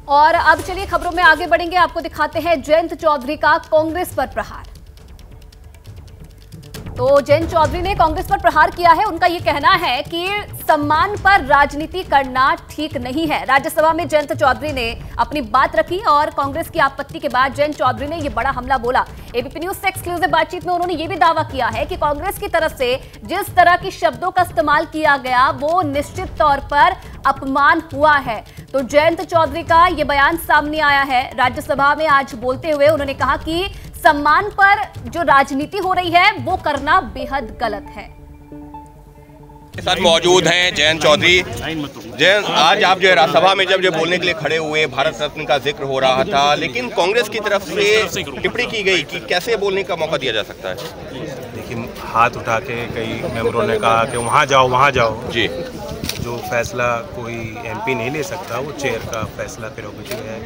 और अब चलिए खबरों में आगे बढ़ेंगे, आपको दिखाते हैं जयंत चौधरी का कांग्रेस पर प्रहार। तो जयंत चौधरी ने कांग्रेस पर प्रहार किया है। उनका यह कहना है कि सम्मान पर राजनीति करना ठीक नहीं है। राज्यसभा में जयंत चौधरी ने अपनी बात रखी और कांग्रेस की आपत्ति के बाद जयंत चौधरी ने यह बड़ा हमला बोला। एबीपी न्यूज से एक्सक्लूसिव बातचीत में उन्होंने यह भी दावा किया है कि कांग्रेस की तरफ से जिस तरह के शब्दों का इस्तेमाल किया गया वो निश्चित तौर पर अपमान हुआ है। तो जयंत चौधरी का यह बयान सामने आया है राज्यसभा में आज बोलते हुए। उन्होंने कहा कि सम्मान पर जो राजनीति हो रही है वो करना बेहद गलत है। साथ मौजूद हैं जयंत चौधरी। जयंत, आज आप जो है राज्यसभा में जब बोलने के लिए खड़े हुए, भारत रत्न का जिक्र हो रहा था, लेकिन कांग्रेस की तरफ से टिप्पणी की गई कि कैसे बोलने का मौका दिया जा सकता है। देखिए, हाथ उठा के कई मेंबरों ने कहा कि वहाँ जाओ जी। जो फैसला कोई एमपी नहीं ले सकता, वो चेयर का फैसला प्रेरोगेटिव है।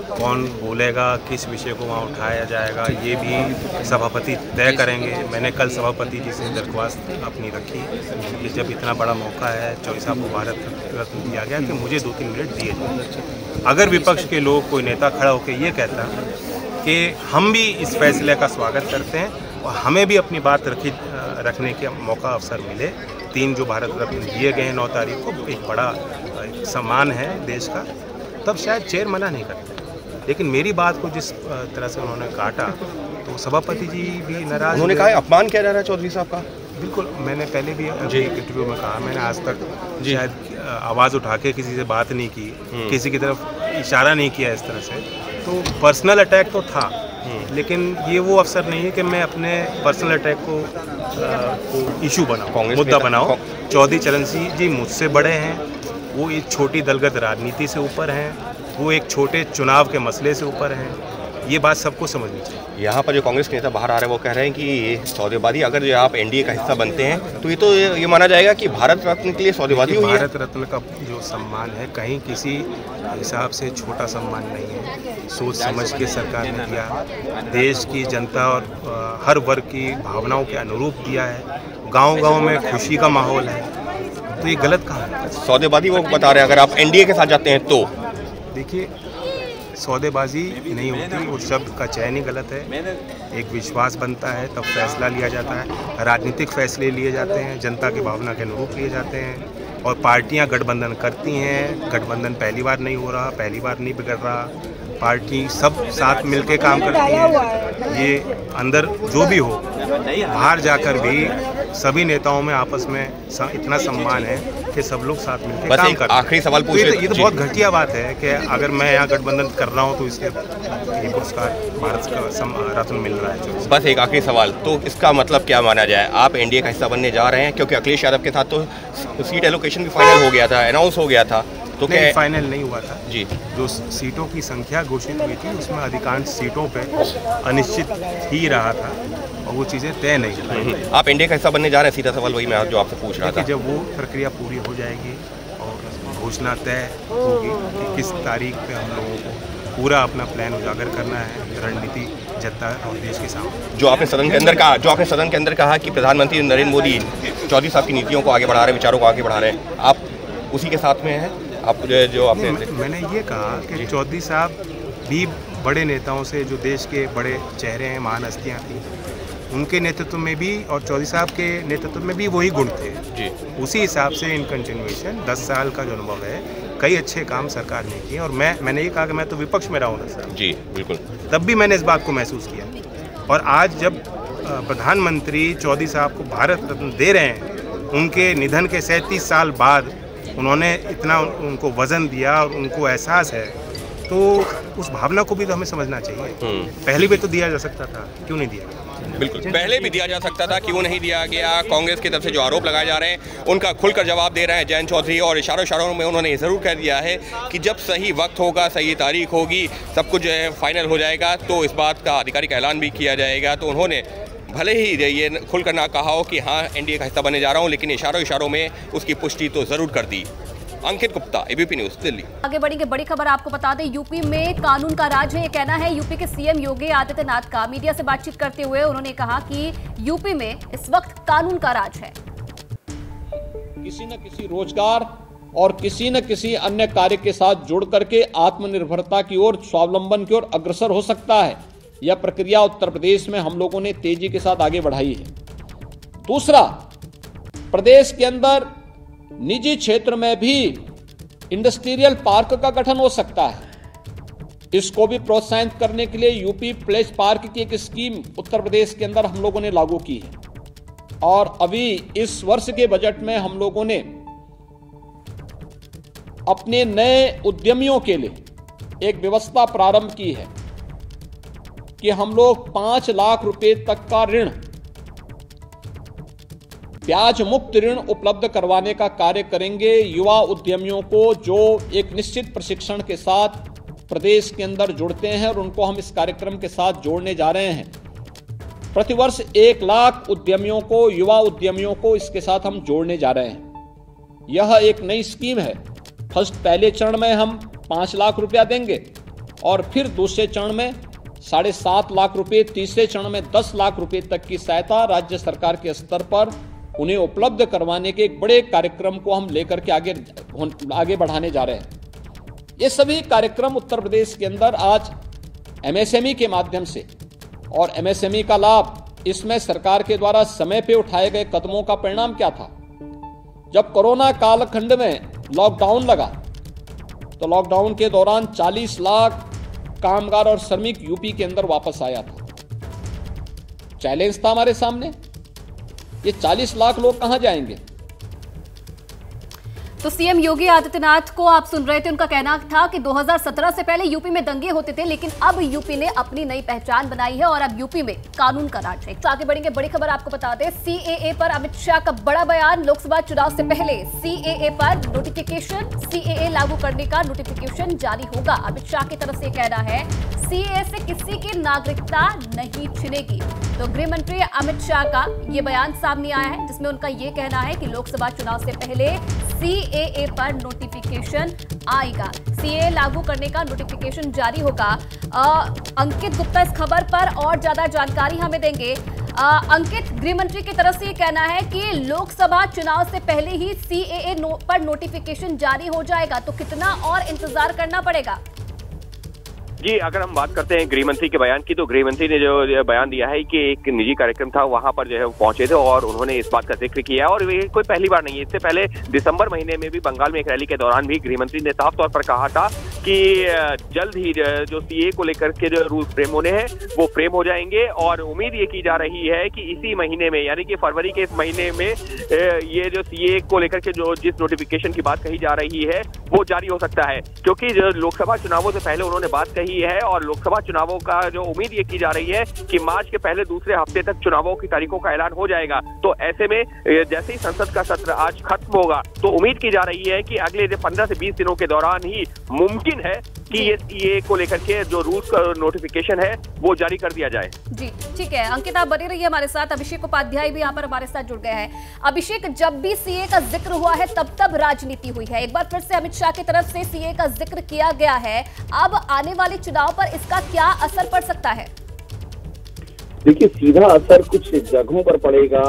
कौन बोलेगा, किस विषय को वहाँ उठाया जाएगा, ये भी सभापति तय करेंगे। मैंने कल सभापति जी से दरख्वास्त अपनी रखी कि जब इतना बड़ा मौका है, चौधरी साहब को भारत रत्न दिया गया, कि मुझे 2-3 मिनट दिए जाए। अगर विपक्ष के लोग, कोई नेता खड़ा होकर ये कहता कि हम भी इस फैसले का स्वागत करते हैं और हमें भी अपनी बात रखने का मौका, अवसर मिले, 3 जो भारत रत्न दिए गए हैं 9 तारीख को, एक बड़ा सम्मान है देश का, तब शायद चेयर मना नहीं करते। लेकिन मेरी बात को जिस तरह से उन्होंने काटा, तो सभापति जी भी नाराज। उन्होंने कहा अपमान किया जा रहा है चौधरी साहब का। बिल्कुल, मैंने पहले भी एक इंटरव्यू में कहा, मैंने आज तक शायद आवाज़ उठा के किसी से बात नहीं की, किसी की तरफ इशारा नहीं किया इस तरह से। तो पर्सनल अटैक तो था, लेकिन ये वो अवसर नहीं है कि मैं अपने पर्सनल अटैक को इशू बनाऊं, मुद्दा बनाऊं। चौधरी चरण सिंह जी मुझसे बड़े हैं, वो एक छोटी दलगत राजनीति से ऊपर हैं, वो एक छोटे चुनाव के मसले से ऊपर हैं। ये बात सबको समझनी चाहिए। यहाँ पर जो कांग्रेस के नेता बाहर आ रहे हैं वो कह रहे हैं कि ये सौदेबाजी, अगर जो आप एनडीए का हिस्सा बनते हैं तो ये माना जाएगा कि भारत रत्न के लिए सौदेबाजी हुई है। भारत रत्न का जो सम्मान है, कहीं किसी हिसाब से छोटा सम्मान नहीं है। सोच समझ के सरकार ने दिया, देश की जनता और हर वर्ग की भावनाओं के अनुरूप दिया है। गाँव-गाँव में खुशी का माहौल है, तो ये गलत कहाँ है? सौदेबाजी वो बता रहे हैं अगर आप एनडीए के साथ जाते हैं तो। देखिए, सौदेबाजी नहीं होती, उस शब्द का चयन ही गलत है। एक विश्वास बनता है, तब फैसला लिया जाता है। राजनीतिक फैसले लिए जाते हैं, जनता की भावना के अनुरूप लिए जाते हैं। और पार्टियां गठबंधन करती हैं। गठबंधन पहली बार नहीं हो रहा, पहली बार नहीं बिगड़ रहा। पार्टी सब साथ मिलके काम करती है। ये अंदर जो भी हो, बाहर जाकर भी सभी नेताओं में आपस में इतना सम्मान है कि सब लोग साथ मिलकर काम करते हैं। आखिरी सवाल पूछ रहे। ये तो बहुत घटिया बात है कि अगर मैं यहाँ गठबंधन कर रहा हूँ तो इसके ये पुरस्कार भारत का रत्न मिल रहा है। बस एक आखिरी सवाल, तो इसका मतलब क्या माना जाए? आप एनडीए का हिस्सा बनने जा रहे हैं, क्योंकि अखिलेश यादव के साथ तो सीट एलोकेशन भी फाइनल हो गया था, अनाउंस हो गया था। तो क्या फाइनल नहीं हुआ था जी? जो सीटों की संख्या घोषित हुई थी, उसमें अधिकांश सीटों पे अनिश्चित ही रहा था और वो चीज़ें तय नहीं हुई। आप एनडीए का हिस्सा बनने जा रहे हैं, सीधा सवाल वही मैं जो आपसे पूछ रहा था। जब वो प्रक्रिया पूरी हो जाएगी और घोषणा तय होगी कि किस तारीख पे हम लोगों को पूरा अपना प्लान उजागर करना है, रणनीति जनता और देश के सामने। जो आपने सदन के अंदर कहा कि प्रधानमंत्री नरेंद्र मोदी चौधरी साहब की नीतियों को आगे बढ़ा रहे हैं, विचारों को आगे बढ़ा रहे हैं, आप उसी के साथ में हैं? आप जो आपने मैंने ये कहा कि चौधरी साहब भी बड़े नेताओं से, जो देश के बड़े चेहरे हैं, महान हस्तियाँ थी, उनके नेतृत्व में भी और चौधरी साहब के नेतृत्व में भी वही गुण थे जी। उसी हिसाब से इन कंटिन्यूएशन 10 साल का जो अनुभव है, कई अच्छे काम सरकार ने किए। और मैंने ये कहा कि मैं तो विपक्ष में रहा हूँ 10 साल जी, बिल्कुल, तब भी मैंने इस बात को महसूस किया। और आज जब प्रधानमंत्री चौधरी साहब को भारत रत्न दे रहे हैं, उनके निधन के 37 साल बाद उन्होंने इतना उनको वजन दिया और उनको एहसास है, तो उस भावना को भी तो हमें समझना चाहिए। पहले भी तो दिया जा सकता था, क्यों नहीं दिया? बिल्कुल, पहले भी दिया जा सकता था, क्यों नहीं दिया गया? कांग्रेस की तरफ से जो आरोप लगाए जा रहे हैं उनका खुलकर जवाब दे रहे हैं जयंत चौधरी, और इशारों में उन्होंने ये ज़रूर कह दिया है कि जब सही वक्त होगा, सही तारीख होगी, सब कुछ जो है फाइनल हो जाएगा, तो इस बात का आधिकारिक ऐलान भी किया जाएगा। तो उन्होंने भले ही ये खुलकर ना कहा हो कि हाँ एनडीए का हिस्सा बनने जा रहा हूँ, लेकिन इशारों में उसकी पुष्टि तो ज़रूर कर दी। अंकित गुप्ता, एबीपी न्यूज़, दिल्ली। आगे बढ़ेंगे, बड़ी खबर आपको बता दें, यूपी में कानून का राज है, ये कहना है यूपी के सीएम योगी आदित्यनाथ का। मीडिया से बातचीत करते हुए उन्होंने कहा कि यूपी में इस वक्त कानून का राज है। किसी न किसी रोजगार और किसी न किसी अन्य कार्य के साथ जुड़ करके आत्मनिर्भरता की ओर, स्वावलंबन की ओर अग्रसर हो सकता है। यह प्रक्रिया उत्तर प्रदेश में हम लोगों ने तेजी के साथ आगे बढ़ाई है। दूसरा, प्रदेश के अंदर निजी क्षेत्र में भी इंडस्ट्रियल पार्क का गठन हो सकता है। इसको भी प्रोत्साहित करने के लिए यूपी प्लेस पार्क की एक स्कीम उत्तर प्रदेश के अंदर हम लोगों ने लागू की है। और अभी इस वर्ष के बजट में हम लोगों ने अपने नए उद्यमियों के लिए एक व्यवस्था प्रारंभ की है कि हम लोग 5 लाख रुपए तक का ऋण, ब्याज मुक्त ऋण उपलब्ध करवाने का कार्य करेंगे युवा उद्यमियों को, जो एक निश्चित प्रशिक्षण के साथ प्रदेश के अंदर जुड़ते हैं, और उनको हम इस कार्यक्रम के साथ जोड़ने जा रहे हैं। प्रतिवर्ष 1 लाख उद्यमियों को, युवा उद्यमियों को इसके साथ हम जोड़ने जा रहे हैं। यह एक नई स्कीम है। पहले चरण में हम 5 लाख रुपया देंगे और फिर दूसरे चरण में 7.5 लाख रुपए, तीसरे चरण में 10 लाख रुपए तक की सहायता राज्य सरकार के स्तर पर उन्हें उपलब्ध करवाने के एक बड़े कार्यक्रम को हम लेकर के आगे बढ़ाने जा रहे हैं। ये सभी कार्यक्रम उत्तर प्रदेश के अंदर आज एमएसएमई के माध्यम से, और एमएसएमई का लाभ, इसमें सरकार के द्वारा समय पे उठाए गए कदमों का परिणाम क्या था। जब कोरोना कालखंड में लॉकडाउन लगा तो लॉकडाउन के दौरान 40 लाख कामगार और श्रमिक यूपी के अंदर वापस आया था। चैलेंज था हमारे सामने, ये 40 लाख लोग कहां जाएंगे। तो सीएम योगी आदित्यनाथ को आप सुन रहे थे, उनका कहना था कि 2017 से पहले यूपी में दंगे होते थे, लेकिन अब यूपी ने अपनी नई पहचान बनाई है और अब यूपी में कानून का राज है। तो आगे बढ़ेंगे, बड़ी खबर आपको बता दें, सीएए पर अमित शाह का बड़ा बयान। लोकसभा चुनाव से पहले सीएए पर नोटिफिकेशन, सीएए लागू करने का नोटिफिकेशन जारी होगा। अमित शाह की तरफ से कहना है सीएए से किसी की नागरिकता नहीं छिनेगी। तो गृह मंत्री अमित शाह का ये बयान सामने आया है, जिसमें उनका ये कहना है कि लोकसभा चुनाव से पहले सीएए पर नोटिफिकेशन आएगा, सीएए लागू करने का नोटिफिकेशन जारी होगा। अंकित गुप्ता इस खबर पर और ज्यादा जानकारी हमें देंगे। अंकित, गृह मंत्री की तरफ से ये कहना है कि लोकसभा चुनाव से पहले ही सीएए पर नोटिफिकेशन जारी हो जाएगा, तो कितना और इंतजार करना पड़ेगा? जी, अगर हम बात करते हैं गृह मंत्री के बयान की, तो गृह मंत्री ने जो बयान दिया है कि एक निजी कार्यक्रम था, वहां पर जो है वो पहुंचे थे और उन्होंने इस बात का जिक्र किया। और ये कोई पहली बार नहीं है, इससे पहले दिसंबर महीने में भी बंगाल में एक रैली के दौरान भी गृह मंत्री ने साफ तौर पर कहा था कि जल्द ही जो सीए को लेकर के जो रूल फ्रेम होने हैं वो फ्रेम हो जाएंगे। और उम्मीद ये की जा रही है कि इसी महीने में, यानी कि फरवरी के इस महीने में ये जो सीए को लेकर के जो जिस नोटिफिकेशन की बात कही जा रही है वो जारी हो सकता है, क्योंकि जो लोकसभा चुनावों से पहले उन्होंने बात कही है। और लोकसभा चुनावों का जो उम्मीद ये की जा रही है कि मार्च के पहले दूसरे हफ्ते तक चुनावों की तारीखों का ऐलान हो जाएगा। तो ऐसे में जैसे ही संसद का सत्र आज खत्म होगा, तो उम्मीद की जा रही है कि अगले 15 से 20 दिनों के दौरान ही मुमकिन है कि ये को लेकर के जो रूल्स का नोटिफिकेशन है वो जारी कर दिया जाए। जी ठीक है अंकित, आप बने रहिए हमारे साथ। अभिषेक उपाध्याय भी यहाँ पर हमारे साथ जुड़ गए हैं। अभिषेक, जब भी सीए का जिक्र हुआ है तब राजनीति हुई है, एक बार फिर से अमित शाह की तरफ से सीए का जिक्र किया गया है। अब आने वाले चुनाव पर इसका क्या असर पड़ सकता है? देखिए, सीधा असर कुछ जगहों पर पड़ेगा।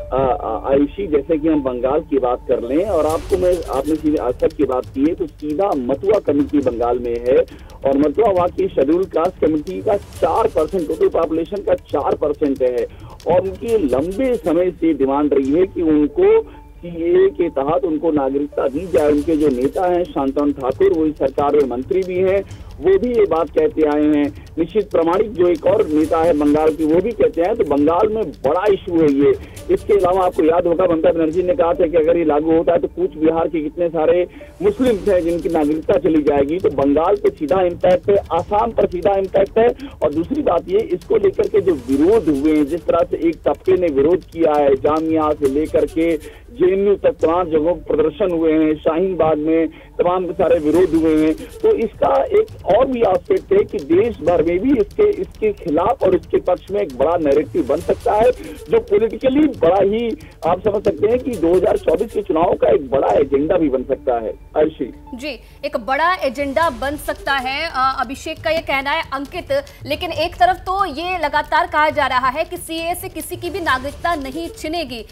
आयुषी, जैसे कि हम बंगाल की बात कर लें, और आपने सीधे असर की बात की है, तो सीधा मतुआ कमेटी बंगाल में है, और मतुआ वहाँ की शेड्यूल कास्ट कमेटी का 4%, टोटल पॉपुलेशन का 4% है। और उनकी लंबे समय से डिमांड रही है कि उनको सीएए के तहत उनको नागरिकता दी जाए। उनके जो नेता हैं शांतनु ठाकुर, वो इस सरकार में मंत्री भी हैं, वो भी ये बात कहते आए हैं। निश्चित प्रामाणिक जो एक और नेता है बंगाल की, वो भी कहते हैं। तो बंगाल में बड़ा इशू है ये। इसके अलावा आपको याद होगा ममता बनर्जी ने कहा था कि अगर ये लागू होता है तो कूच बिहार के कितने सारे मुस्लिम हैं जिनकी नागरिकता चली जाएगी। तो बंगाल पे सीधा इम्पैक्ट है, आसाम पर सीधा इम्पैक्ट है। और दूसरी बात ये, इसको लेकर के जो विरोध हुए हैं, जिस तरह से एक तबके ने विरोध किया है, जामिया से लेकर के जेएनयू तक तमाम जगहों पर प्रदर्शन हुए हैं, शाहीन बाग में तमाम सारे विरोध हुए हैं। तो इसका एक और भी एस्पेक्ट है कि देश भर में भी इसके खिलाफ और इसके पक्ष में एक बड़ा नैरेटिव बन सकता है, जो पॉलिटिकली बड़ा ही आप समझ सकते हैं कि 2024 के चुनाव का एक बड़ा एजेंडा भी बन सकता है। अर्शी जी, एक बड़ा एजेंडा बन सकता है, अभिषेक का ये कहना है। अंकित, लेकिन एक तरफ तो ये लगातार कहा जा रहा है कि सीएए से किसी की भी नागरिकता नहीं छिनेगी।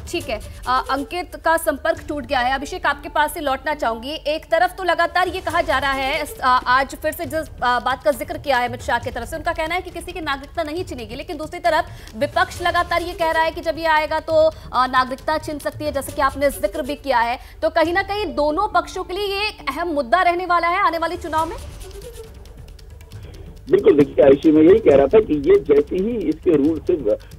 ठीक है, अंकित का संपर्क टूट गया है। अभिषेक, आपके पास से लौटना चाहूंगी। एक तरफ तो लगातार ये कहा जा रहा है, आज फिर से जिस बात का जिक्र किया है अमित शाह की तरफ से, उनका कहना है कि किसी की नागरिकता नहीं छिनेगी, लेकिन दूसरी तरफ विपक्ष लगातार ये कह रहा है कि जब ये आएगा तो नागरिकता छिन सकती है, जैसे कि आपने जिक्र भी किया है। तो कहीं ना कहीं दोनों पक्षों के लिए ये एक अहम मुद्दा रहने वाला है आने वाले चुनाव में। बिल्कुल, देखिए आयुषी, मैं यही कह रहा था कि ये जैसे ही इसके रूल से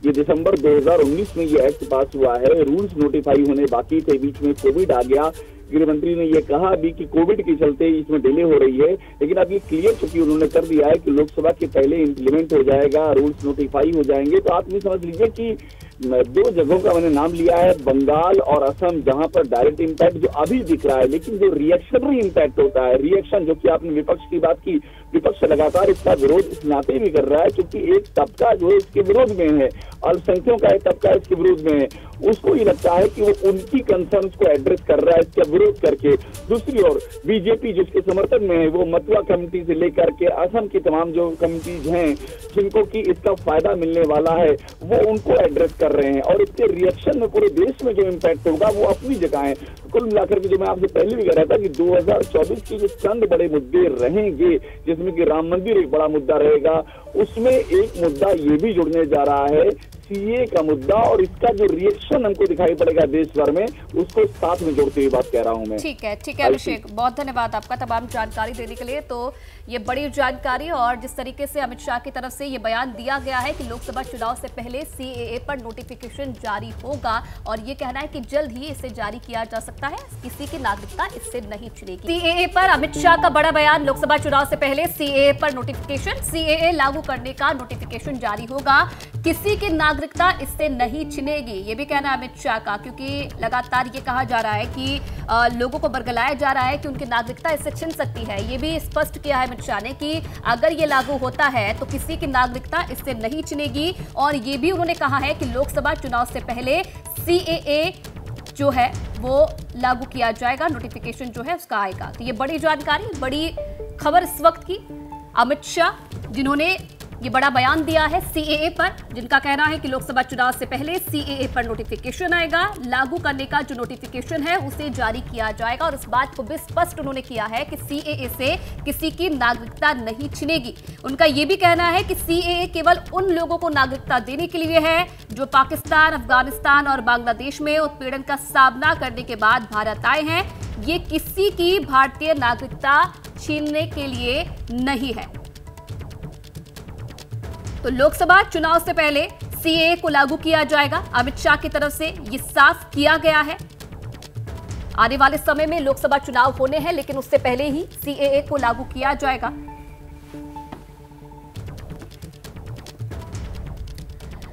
ये दिसंबर 2019 में ये एक्ट पास हुआ है, रूल्स नोटिफाई होने बाकी थे, बीच में कोविड आ गया। गृह मंत्री ने ये कहा भी कि कोविड के चलते इसमें डिले हो रही है, लेकिन अब ये क्लियर चूंकि उन्होंने कर दिया है कि लोकसभा के पहले इम्प्लीमेंट हो जाएगा, रूल्स नोटिफाई हो जाएंगे। तो आप ये समझ लीजिए कि 2 जगहों का मैंने नाम लिया है, बंगाल और असम, जहां पर डायरेक्ट इम्पैक्ट जो अभी दिख रहा है, लेकिन जो रिएक्शनरी इम्पैक्ट होता है, रिएक्शन जो कि आपने विपक्ष की बात की, विपक्ष लगातार इसका विरोध इस नाते भी कर रहा है क्योंकि एक तबका जो है इसके विरोध में है, अल्पसंख्यकों का एक तबका इसके विरोध में है। उसको ये लगता है कि वो उनकी कंसर्न्स को एड्रेस कर रहा है इसका विरोध करके। दूसरी ओर बीजेपी जिसके समर्थन में है, वो मतुआ कमेटी से लेकर के असम की तमाम जो कमिटीज हैं जिनको कि इसका फायदा मिलने वाला है, वो उनको एड्रेस कर रहे हैं और इसके रिएक्शन में पूरे देश में जो इम्पैक्ट होगा वो अपनी जगह है। कुल मिलाकर के जो मैं आपसे पहले भी कह रहा था कि 2024 के जो चंद बड़े मुद्दे रहेंगे, जिसमें कि राम मंदिर एक बड़ा मुद्दा रहेगा, उसमें एक मुद्दा ये भी जुड़ने जा रहा है सीए का मुद्दा, और इसका जो रिएक्शन हमको दिखाई पड़ेगा देश भर में, उसको साथ में जोड़ते हुए बात कह रहा हूं मैं। ठीक है अभिषेक, बहुत धन्यवाद आपका तमाम जानकारी देने के लिए। तो ये बड़ी जानकारी, और जिस तरीके से अमित शाह की तरफ से ये बयान दिया गया है कि लोकसभा चुनाव से पहले सीएए पर नोटिफिकेशन जारी होगा, और ये कहना है कि जल्द ही इसे जारी किया जा सकता है, किसी की नागरिकता इससे नहीं छिनेगी। सीएए पर अमित शाह का बड़ा बयान, लोकसभा चुनाव से पहले सीएए पर नोटिफिकेशन, सीएए लागू करने का नोटिफिकेशन जारी होगा, किसी की नागरिकता इससे नहीं छिनेगी, ये भी कहना है अमित शाह का, क्योंकि लगातार ये कहा जा रहा है कि लोगों को बरगलाया जा रहा है कि उनकी नागरिकता इससे छिन सकती है। ये भी स्पष्ट किया है अमित शाह ने कि अगर ये लागू होता है तो किसी की नागरिकता इससे नहीं छिनेगी, और ये भी उन्होंने कहा है कि लोकसभा चुनाव से पहले सीएए जो है वो लागू किया जाएगा, नोटिफिकेशन जो है उसका आएगा। तो ये बड़ी जानकारी, बड़ी खबर इस वक्त की, अमित शाह जिन्होंने ये बड़ा बयान दिया है सीएए पर, जिनका कहना है कि लोकसभा चुनाव से पहले सीएए पर नोटिफिकेशन आएगा, लागू करने का जो नोटिफिकेशन है उसे जारी किया जाएगा, और इस बात को भी स्पष्ट उन्होंने किया है कि सीएए से किसी की नागरिकता नहीं छिनेगी। उनका ये भी कहना है कि सीएए केवल उन लोगों को नागरिकता देने के लिए है जो पाकिस्तान, अफगानिस्तान और बांग्लादेश में उत्पीड़न का सामना करने के बाद भारत आए हैं। ये किसी की भारतीय नागरिकता छीनने के लिए नहीं है। तो लोकसभा चुनाव से पहले सीएए को लागू किया जाएगा, अमित शाह की तरफ से ये साफ किया गया है। आने वाले समय में लोकसभा चुनाव होने हैं, लेकिन उससे पहले ही सीएए को लागू किया जाएगा।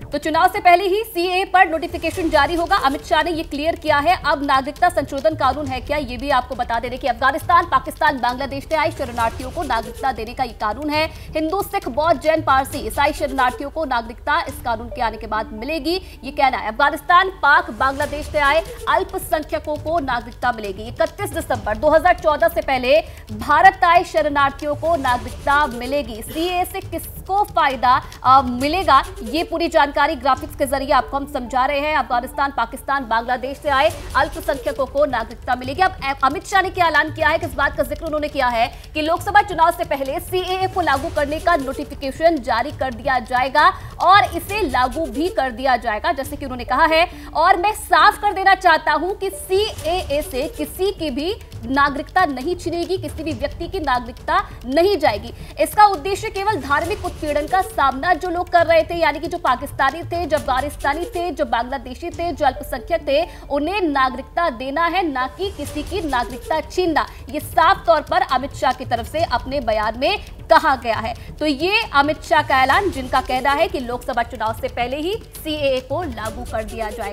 तो चुनाव से पहले ही सीएए पर नोटिफिकेशन जारी होगा, अमित शाह ने ये क्लियर किया है। अब नागरिकता संशोधन कानून है क्या, ये भी आपको बता देने कि अफगानिस्तान, पाकिस्तान, बांग्लादेश से आए शरणार्थियों को नागरिकता देने का ये कानून है। हिंदू, सिख, बौद्ध, जैन, पारसी, ईसाई शरणार्थियों को नागरिकता इस कानून के आने के बाद मिलेगी, ये कहना है। अफगानिस्तान, पाक, बांग्लादेश से आए अल्पसंख्यकों को नागरिकता मिलेगी। 31 दिसंबर 2014 से पहले भारत आए शरणार्थियों को नागरिकता मिलेगी। सीएए से किसको फायदा मिलेगा, ये पूरी जानकारी ग्राफिक्स के जरिए आपको हम समझा रहे हैं। अफगानिस्तान, पाकिस्तान, बांग्लादेश से आए अल्पसंख्यकों को नागरिकता मिलेगी। अब अमित शाह ने क्या ऐलान किया है, किस बात का जिक्र उन्होंने किया है कि लोकसभा चुनाव से पहले सीएए को लागू करने का नोटिफिकेशन जारी कर दिया जाएगा और इसे लागू भी कर दिया जाएगा, जैसे कि उन्होंने कहा है। और मैं साफ कर देना चाहता हूं कि सीएए से किसी की भी नागरिकता नहीं छिनेगी, किसी भी व्यक्ति की नागरिकता नहीं जाएगी। इसका उद्देश्य केवल धार्मिक उत्पीड़न का सामना जो लोग कर रहे थे, यानी कि जो पाकिस्तानी थे, जो अफगानिस्तानी थे, जो बांग्लादेशी थे, जो अल्पसंख्यक थे, उन्हें नागरिकता देना है, ना कि किसी की नागरिकता छीनना। ये साफ तौर पर अमित शाह की तरफ से अपने बयान में कहा गया है। तो ये अमित शाह का ऐलान, जिनका कहना है कि लोकसभा चुनाव से पहले ही सीएए को लागू कर दिया जाएगा।